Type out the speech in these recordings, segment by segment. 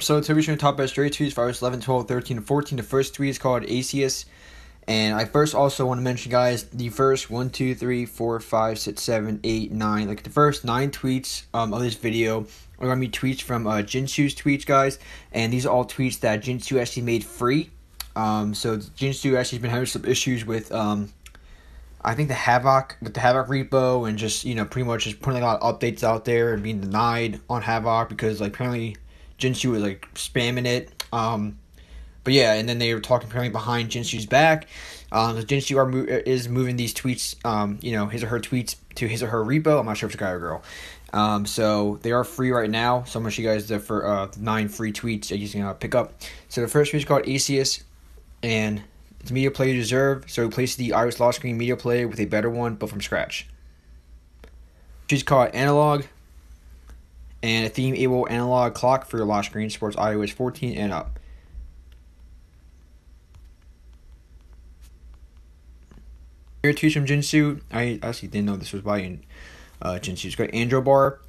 So today we're going to talk about stray tweets for iOS 11, 12, 13, and 14. The first tweet is called ACS. And I first also want to mention, guys, the first 1, 2, 3, 4, 5, 6, 7, 8, 9, like the first 9 tweets of this video are going to be tweets from Jinsu's tweets, guys. And these are all tweets that Jinsu actually made free. So Jinsu actually has been having some issues with, I think, the Havoc repo, and just, pretty much just putting a lot of updates out there and being denied on Havoc because, like, apparently Jinsu was, like, spamming it. But yeah, and then they were talking apparently behind Jinsu's back. Jinsu is moving these tweets, his or her tweets to his or her repo. I'm not sure if it's a guy or girl. So they are free right now. So I'm going to show you guys the 9 free tweets that you can pick up. So the first tweet is called ACS, and it's media player you deserve. So replace the iOS lock screen media player with a better one, but from scratch. She's called Analog, and a theme-able analog clock for your lock screen, supports iOS 14 and up. Here are tweets from Jinsu. I actually didn't know this was by Jinsu. It's got Android bar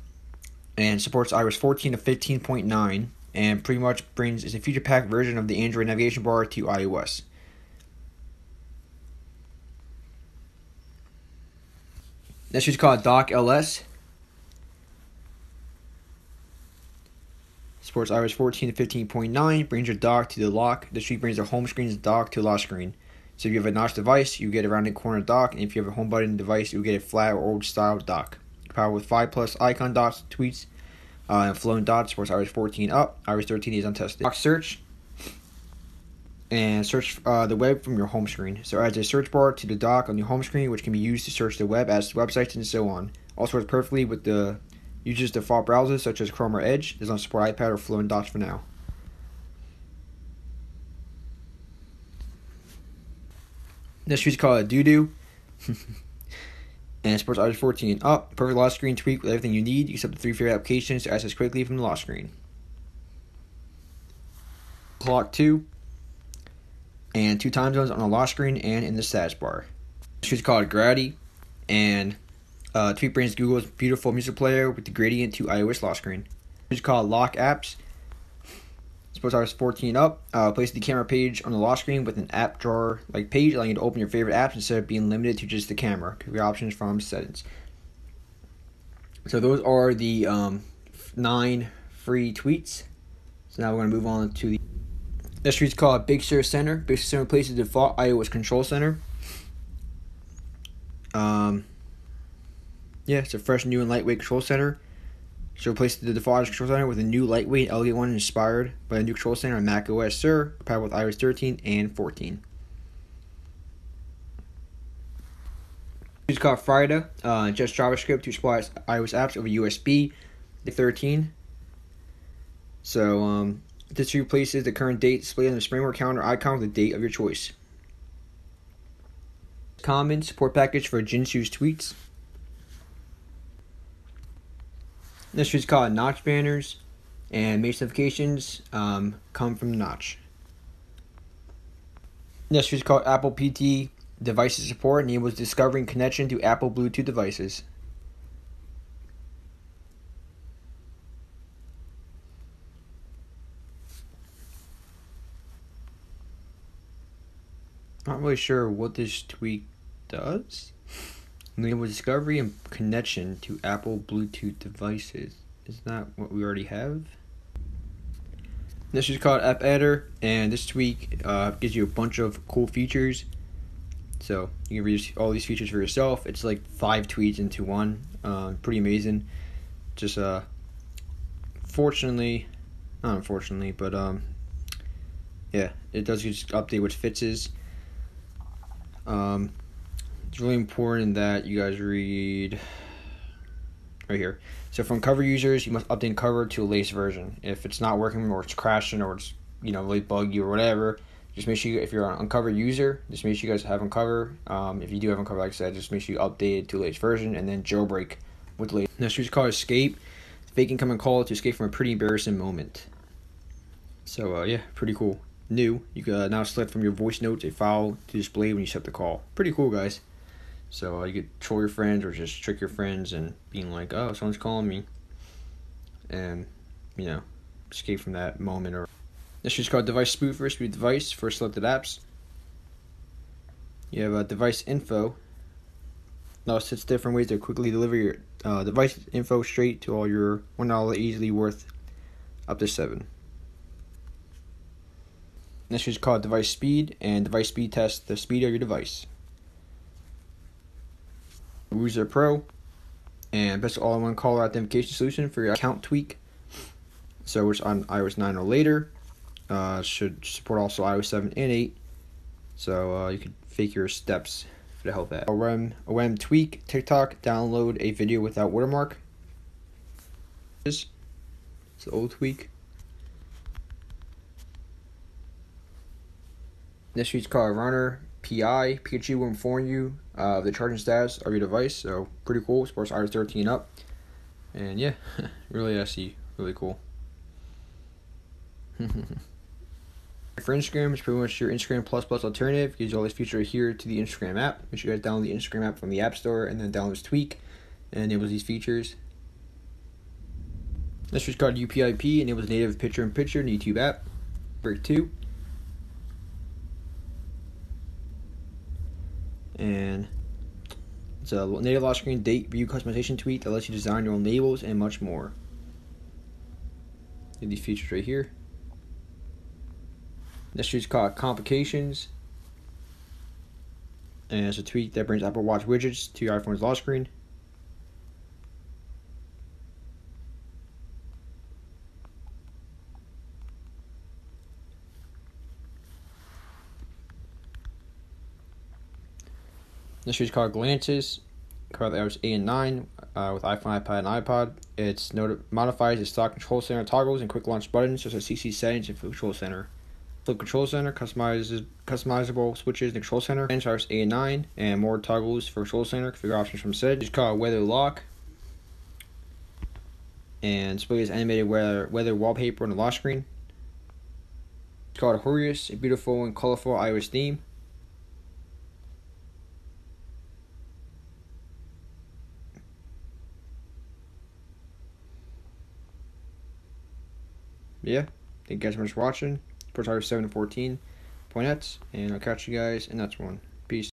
and supports iOS 14 to 15.9, and pretty much is a feature packed version of the Android navigation bar to iOS. Next is called Dock LS. Supports iOS 14 to 15.9. Brings your dock to the lock. The tweet brings the home screen's dock to the lock screen. So if you have a notch device, you get a rounded corner dock, and if you have a home button device, you get a flat or old style dock. Powered with 5+ icon dots, tweets, and floating dots. Supports iOS 14 up. iOS 13 is untested. Dock search, and search the web from your home screen. So adds a search bar to the dock on your home screen, which can be used to search the web, as websites and so on. Also works perfectly with the user's default browsers such as Chrome or Edge. Does not support iPad or floating dots for now. Next tweet is called Doo-Doo. And it supports iOS 14 up. Perfect lock screen tweak with everything you need except the 3 favorite applications to access quickly from the lock screen. Clock 2. And 2 time zones on the lock screen and in the status bar. This tweet is called Grady. And tweet brings Google's beautiful music player with the gradient to iOS lock screen. This is called Lock Apps. Supports iOS 14 up. Place the camera page on the lock screen with an app drawer like page, allowing you to open your favorite apps instead of being limited to just the camera. Your options from settings. So those are the 9 free tweets. So now we're going to move on to the next tweet is called Big Sur Center. Big Sur Center replaces the default iOS control center. Yeah, it's a fresh, new, and lightweight control center. So replace the default control center with a new, lightweight, elegant one inspired by a new control center on Mac OS Sur, powered with iOS 13 and 14. It's called Frida. Just JavaScript to supply iOS apps over USB 13. So this replaces the current date displayed on the framework calendar icon with the date of your choice. Common support package for Jinsu's tweets. This is called Notch banners, and Mage notifications come from Notch. This is called Apple PT devices support, enables discovering connection to Apple Bluetooth devices. Not really sure what this tweak does. Enable discovery and connection to Apple Bluetooth devices. Is that what we already have? This is called App Editor, and this tweak gives you a bunch of cool features. So you can read all these features for yourself. It's like 5 tweets into one. Pretty amazing. Just fortunately, not unfortunately, but yeah, it does just update what fits is. It's really important that you guys read right here. So from cover users, you must update cover to a latest version. If it's not working or it's crashing or it's really buggy or whatever, just make sure if you're an Unc0ver user, just make sure you guys have Unc0ver. If you do have Unc0ver, like I said, just make sure you update it to the latest version and then jailbreak with the latest. Next is called Escape. Fake incoming call to escape from a pretty embarrassing moment. So yeah, pretty cool. New, you can now select from your voice notes a file to display when you set the call. Pretty cool, guys. So you could troll your friends or just trick your friends and being like, oh, someone's calling me. And, escape from that moment. Or this is called device spoofer. Spoofed device for selected apps. You have device info. Now, 6 different ways to quickly deliver your device info straight to all your $1 easily worth up to 7. This is called device speed, and device speed tests the speed of your device. User Pro, and best all-in-one caller authentication solution for your account tweak. So, which on iOS 9 or later, should support also iOS 7 and 8. So you could fake your steps to help that. OM tweak TikTok, download a video without watermark. It's the old tweak. This sheet's called Runner PI. Pikachu will inform you of the charging status of your device. So pretty cool. Supports iOS 13 up. And yeah, really really cool. For Instagram, it's pretty much your Instagram plus alternative. Gives you all these features here to the Instagram app. Make sure you guys download the Instagram app from the App Store and then download this tweak and enables these features. This is called UPIP, enables native picture-in-picture in the YouTube app. Break 2. And it's a native lock screen date view customization tweak that lets you design your own labels and much more. These features right here. This is called Complications, and it's a tweak that brings Apple Watch widgets to your iPhone's lock screen. This is called Glances, covered iOS 8 and 9 with iPhone, iPad, and iPod. It modifies the stock control center toggles and quick launch buttons, such as CC settings and control center. Flip control center customizable switches in the control center. And iOS 8 and 9, and more toggles for control center. Configure options from said. It's called Weather Lock, and displays animated weather wallpaper on the lock screen. It's called Horus, a beautiful and colorful iOS theme. Yeah, thank you guys so much for watching. Supports iOS 7 and 14.net, and I'll catch you guys in the next one. Peace.